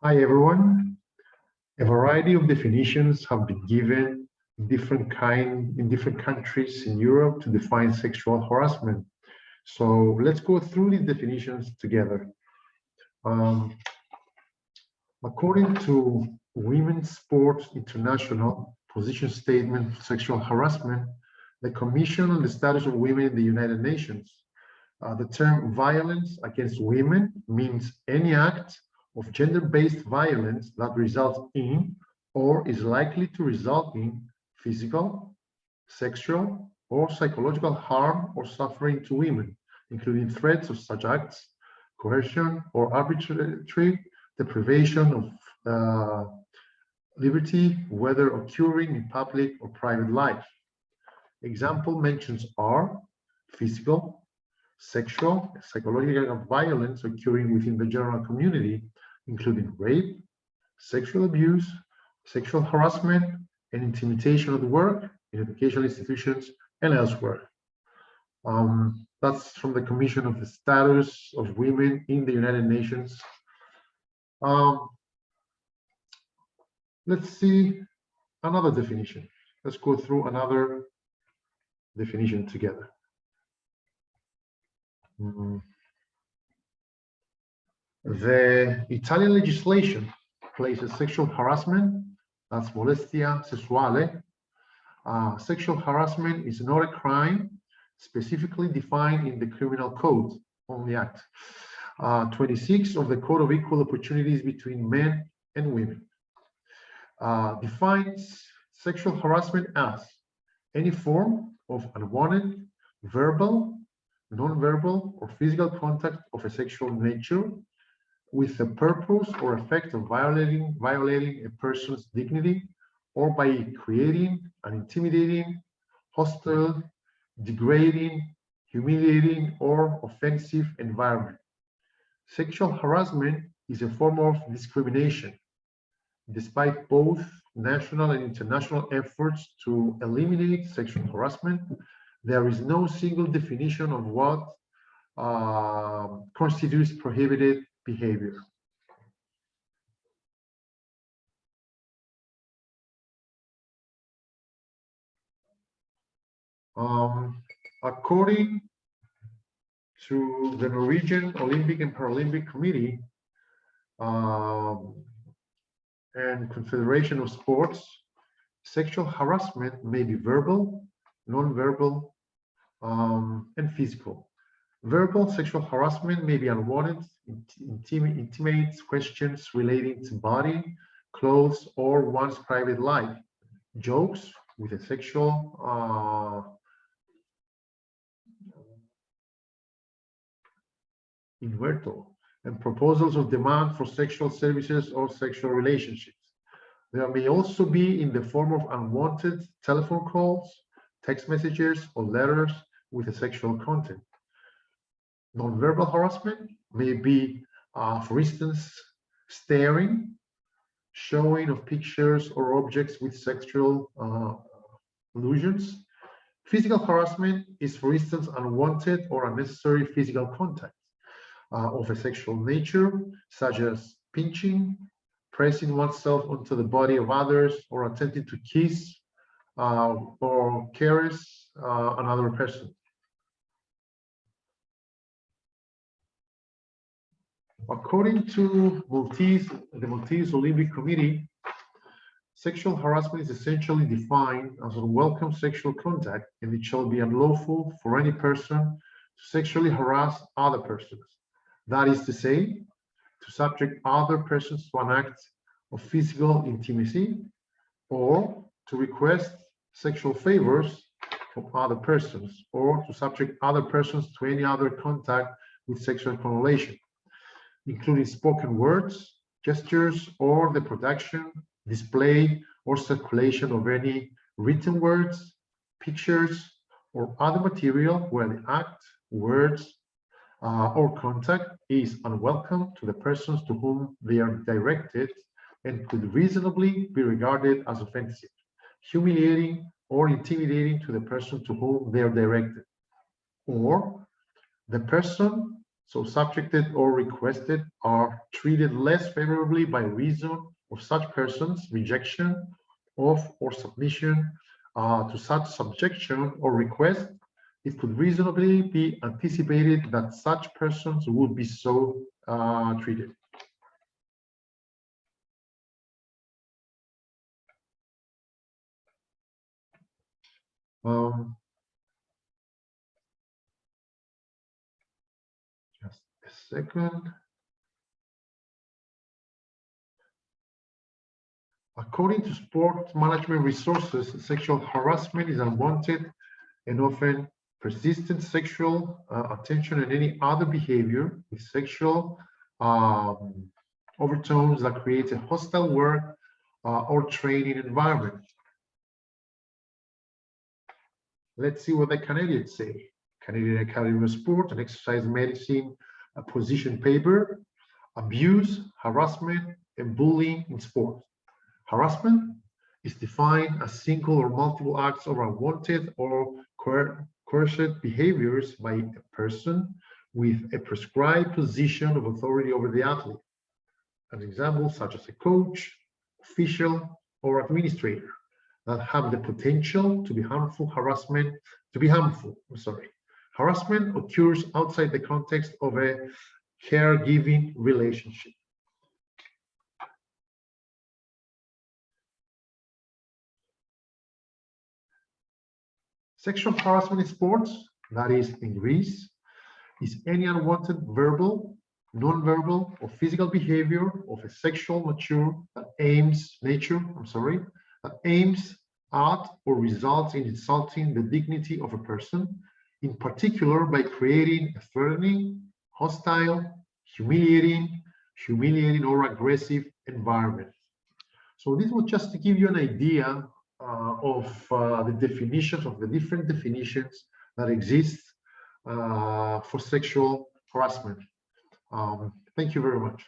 Hi everyone. A variety of definitions have been given in different countries in Europe to define sexual harassment. So let's go through these definitions together. Um, According to Women's Sports International Position Statement for Sexual Harassment, the Commission on the Status of Women in the United Nations, the term violence against women means any act of gender-based violence that results in or is likely to result in physical, sexual, or psychological harm or suffering to women, including threats of such acts, coercion, or arbitrary deprivation of liberty, whether occurring in public or private life. Example mentions are physical, sexual, psychological violence occurring within the general community, including rape, sexual abuse, sexual harassment, and intimidation at work, in educational institutions, and elsewhere. That's from the Commission of the Status of Women in the United Nations. Let's see another definition. Let's go through another definition together. The Italian legislation places sexual harassment as molestia sessuale. Sexual harassment is not a crime specifically defined in the Criminal Code, only Act 26 of the Code of Equal Opportunities between men and women. Defines sexual harassment as any form of unwanted verbal, non-verbal, or physical contact of a sexual nature with the purpose or effect of violating a person's dignity, or by creating an intimidating, hostile, degrading, humiliating, or offensive environment. Sexual harassment is a form of discrimination. Despite both national and international efforts to eliminate sexual harassment, there is no single definition of what constitutes prohibited behavior. According to the Norwegian Olympic and Paralympic Committee and Confederation of Sports, sexual harassment may be verbal, non-verbal, and physical. Verbal sexual harassment may be unwanted, intimate questions relating to body, clothes, or one's private life, jokes with a sexual inverto, and proposals of demand for sexual services or sexual relationships. There may also be in the form of unwanted telephone calls, text messages, or letters with a sexual content. Non-verbal harassment may be, for instance, staring, showing of pictures or objects with sexual allusions. Physical harassment is, for instance, unwanted or unnecessary physical contact of a sexual nature, such as pinching, pressing oneself onto the body of others, or attempting to kiss or caress another person. According to the Maltese Olympic Committee, sexual harassment is essentially defined as unwelcome sexual contact, and it shall be unlawful for any person to sexually harass other persons. That is to say, to subject other persons to an act of physical intimacy, or to request sexual favors from other persons, or to subject other persons to any other contact with sexual connotation, including spoken words, gestures, or the production, display, or circulation of any written words, pictures, or other material where the act, words, or contact is unwelcome to the persons to whom they are directed and could reasonably be regarded as offensive, humiliating, or intimidating to the person to whom they are directed, or the person so subjected or requested, are treated less favorably by reason of such persons' rejection of or submission to such subjection or request. It could reasonably be anticipated that such persons would be so treated. Just a second. According to sport management resources, sexual harassment is unwanted and often persistent sexual attention and any other behavior with sexual overtones that creates a hostile work or training environment. Let's see what the Canadians say. Canadian Academy of Sport and Exercise Medicine, a position paper, abuse, harassment, and bullying in sport. Harassment is defined as single or multiple acts of unwanted or coerced behaviors by a person with a prescribed position of authority over the athlete. An example such as a coach, official, or administrator that have the potential to be harmful. Harassment occurs outside the context of a caregiving relationship. Sexual harassment in sports, that is in Greece, is any unwanted verbal, non-verbal, or physical behavior of a sexual nature that aims at or results in insulting the dignity of a person, in particular by creating a threatening, hostile, humiliating or aggressive environment. So this was just to give you an idea of the definitions of the different definitions that exist for sexual harassment. Thank you very much.